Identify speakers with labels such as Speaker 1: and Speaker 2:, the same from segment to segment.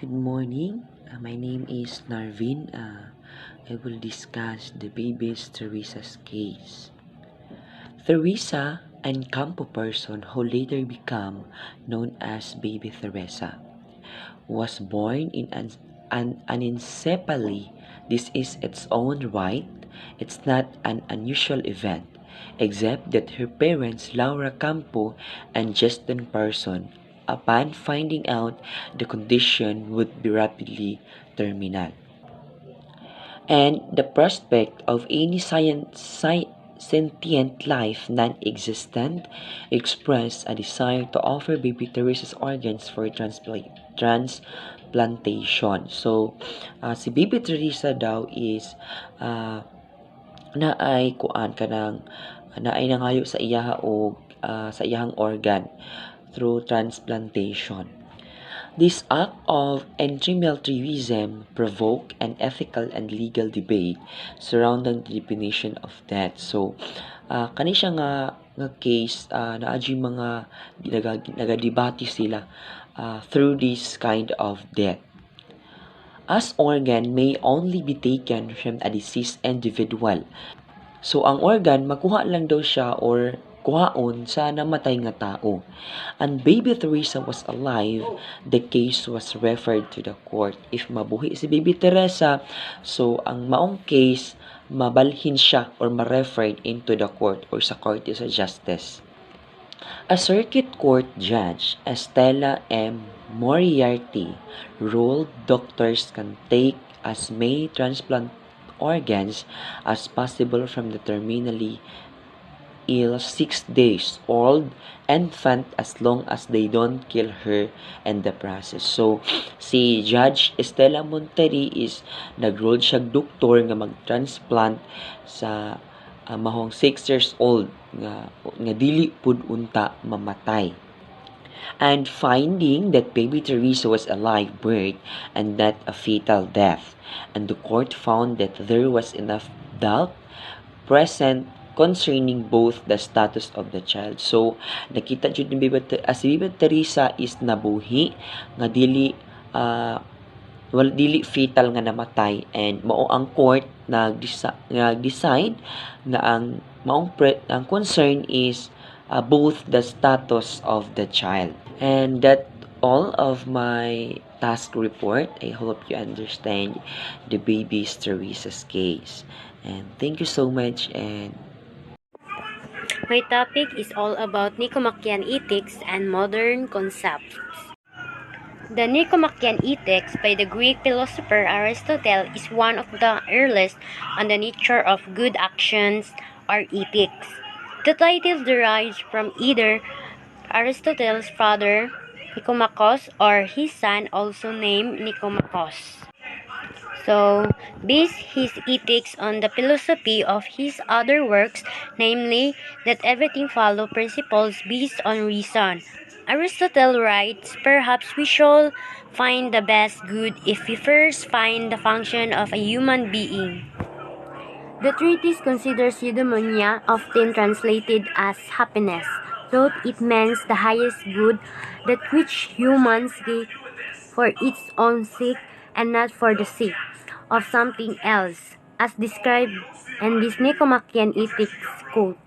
Speaker 1: Good morning. My name is Narvin. I will discuss the baby's Teresa's case. Teresa, an Campo person who later became known as Baby Teresa, was born in an anencephaly. This is its own right. It's not an unusual event, except that her parents, Laura Campo and Justin Person, upon finding out the condition would be rapidly terminal. And the prospect of any sentient life non-existent expressed a desire to offer baby Teresa's organs for transplantation. So, si baby Teresa daw is naay kuan kanang naay nangayo sa iyaha o sa iyahang organ through transplantation. This act of endometrialism provoked an ethical and legal debate surrounding the definition of death. So, kani siya nga case naadji mga nagadebate sila through this kind of death. As organ may only be taken from a deceased individual. So, ang organ, makuha lang daw siya or kuhaon sa namatay nga tao. And baby Teresa was alive, the case was referred to the court. If mabuhi si baby Teresa, so ang maong case, mabalhin siya or ma-referred into the court or sa Court of Justice. A circuit court judge, Estela M. Moriarty, ruled doctors can take as many transplant organs as possible from the terminally ill 6 days old infant as long as they don't kill her in the process. So, si Judge Estela Monteri is nag-rule siya doktor nga mag-transplant sa mahong 6 years old nga dili pud unta mamatay. And finding that baby Teresa was a live birth and not a fatal death. And the court found that there was enough doubt present concerning both the status of the child. So, nakita jud ni si baby Teresa is nabuhi nga dili dili fatal nga namatay, and mao ang court nag-decide na ang ang concern is both the status of the child. And that all of my task report. I hope you understand the baby's Teresa's case. And thank you so much. And
Speaker 2: my topic is all about Nicomachean Ethics and modern concepts. The Nicomachean Ethics by the Greek philosopher Aristotle is one of the earliest on the nature of good actions or ethics. The title derives from either Aristotle's father Nicomachus or his son also named Nicomachus. So, based his ethics on the philosophy of his other works, namely that everything follows principles based on reason. Aristotle writes, perhaps we shall find the best good if we first find the function of a human being. The treatise considers eudaimonia, often translated as happiness, though it means the highest good, that which humans get for its own sake and not for the sake of something else, as described in this Nicomachean Ethics quote.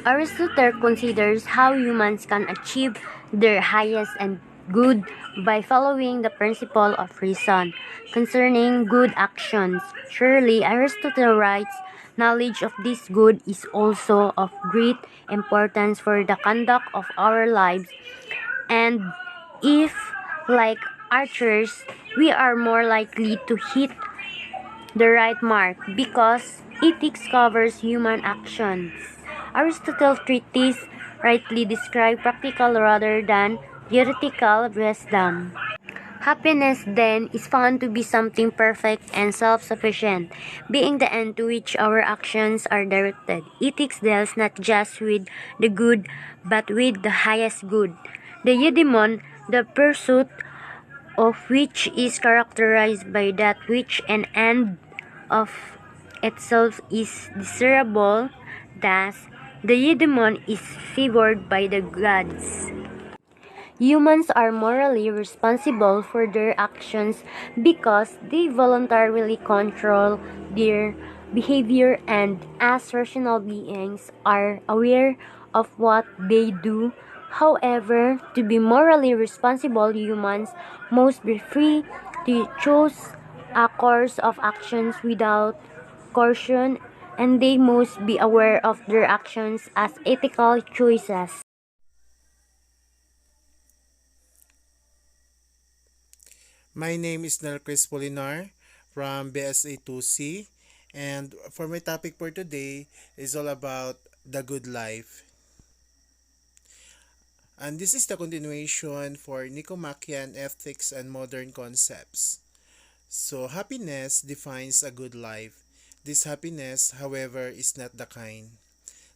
Speaker 2: Aristotle considers how humans can achieve their highest and good by following the principle of reason concerning good actions. Surely, Aristotle writes, knowledge of this good is also of great importance for the conduct of our lives, and if, like archers, we are more likely to hit the right mark because ethics covers human actions. Aristotle's treatise rightly describes practical rather than theoretical wisdom. Happiness, then, is found to be something perfect and self-sufficient, being the end to which our actions are directed. Ethics deals not just with the good, but with the highest good. The eudaimon, the pursuit of which is characterized by that which an end of itself is desirable. Thus, the eudaimon is favored by the gods. Humans are morally responsible for their actions because they voluntarily control their behavior and, as rational beings, are aware of what they do. However, to be morally responsible, humans must be free to choose a course of actions without coercion, and they must be aware of their actions as ethical choices.
Speaker 3: My name is Nelcris Polinar from BSA 2C, and for my topic for today is all about the good life. And this is the continuation for Nicomachean Ethics and Modern Concepts. So, happiness defines a good life. This happiness, however, is not the kind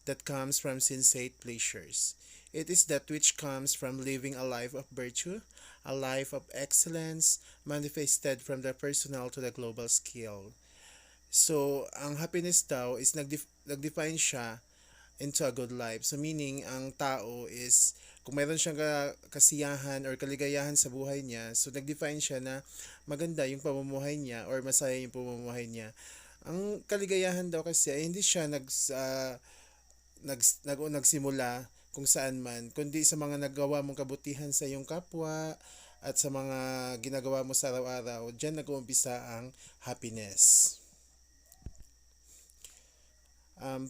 Speaker 3: that comes from sensate pleasures. It is that which comes from living a life of virtue, a life of excellence, manifested from the personal to the global scale. So, ang happiness daw is nag-define siya into a good life. So, meaning, ang tao is, kung meron siyang kasiyahan or kaligayahan sa buhay niya, so nag-define siya na maganda yung pamumuhay niya or masaya yung pamumuhay niya. Ang kaligayahan daw kasi ay hindi siya nagsimula kung saan man, kundi sa mga nagawa mong kabutihan sa iyong kapwa at sa mga ginagawa mo sa araw-araw, diyan nag-uumpisa ang happiness.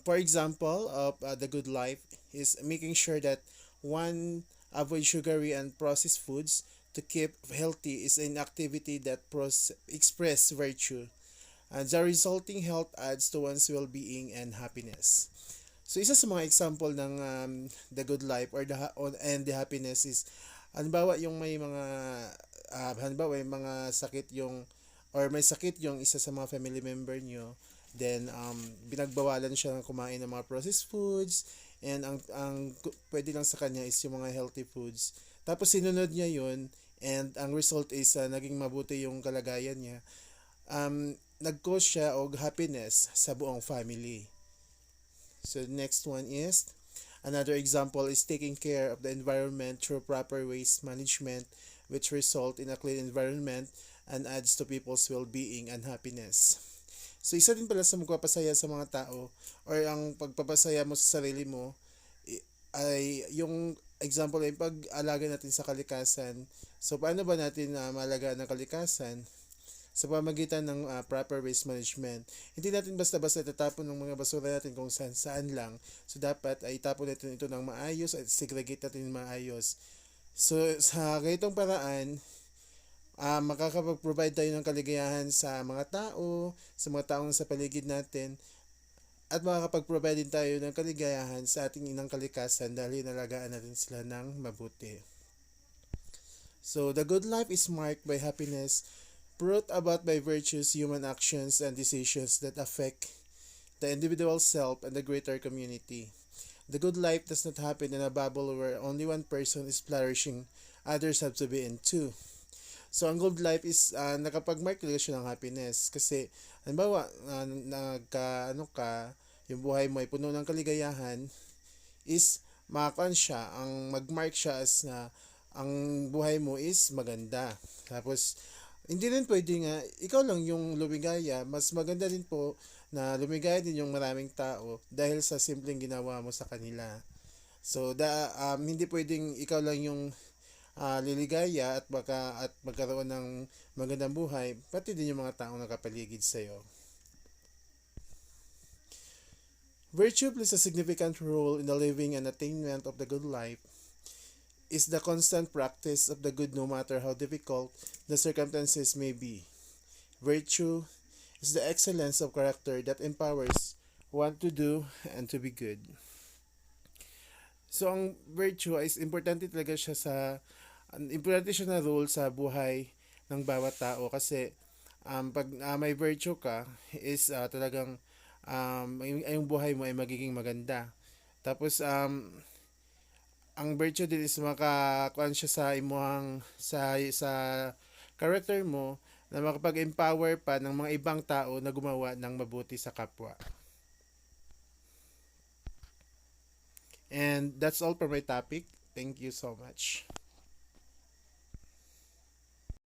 Speaker 3: For example of the good life is making sure that one avoid sugary and processed foods to keep healthy is an activity that express virtue. The resulting health adds to one's well-being and happiness. So isa sa mga example ng the good life or and the happiness is halimbawa yung may mga halimbawa may mga sakit yung or may sakit yung isa sa mga family member nyo, then binagbawalan siya ng kumain ng mga processed foods, and ang pwede lang sa kanya is yung mga healthy foods. Tapos sinunod niya yun, and ang result is naging mabuti yung kalagayan niya. Nag-cause siya og happiness sa buong family. So the next one is another example is taking care of the environment through proper waste management, which result in a clean environment and adds to people's well-being and happiness. So isa din pala sa magpapasaya sa mga tao or ang pagpapasaya mo sa sarili mo ay yung example ay pag-alaga natin sa kalikasan. So paano ba natin maalagaan ng kalikasan? Sa pamagitan ng proper waste management. Hindi natin basta-basta itatapon ng mga basura natin kung saan lang. So dapat ay itapon natin ito ng maayos at segregate natin ng maayos. So sa ganitong paraan, makakapag-provide tayo ng kaligayahan sa mga tao, sa mga taong sa paligid natin, at makakapag-provide din tayo ng kaligayahan sa ating inang kalikasan dahil inalagaan natin sila ng mabuti. So the good life is marked by happiness brought about by virtues, human actions, and decisions that affect the individual self and the greater community. The good life does not happen in a bubble where only one person is flourishing, others have to be in too. So, ang good life is nakapag-mark talaga siya ng happiness. Kasi, halimbawa, yung buhay mo ay puno ng kaligayahan, is makakuan siya, ang mag-mark siya as na ang buhay mo is maganda. Tapos, hindi rin pwede nga, ikaw lang yung lumigaya, mas maganda din po na lumigaya din yung maraming tao dahil sa simpleng ginawa mo sa kanila. So, hindi pwedeng ikaw lang yung liligaya at magkaroon ng magandang buhay, pati din yung mga taong nakapaligid sa'yo. Virtue plays a significant role in the living and attainment of the good life. Is the constant practice of the good no matter how difficult the circumstances may be. Virtue is the excellence of character that empowers one to do and to be good. So ang virtue is importante talaga siya importante siya na role sa buhay ng bawat tao kasi pag may virtue ka is talagang yung buhay mo ay magiging maganda. Tapos ang virtue din is makakuan siya sa imuhang sa character mo na makapag-empower pa ng mga ibang tao na gumawa ng mabuti sa kapwa. And that's all for my topic. Thank you so much.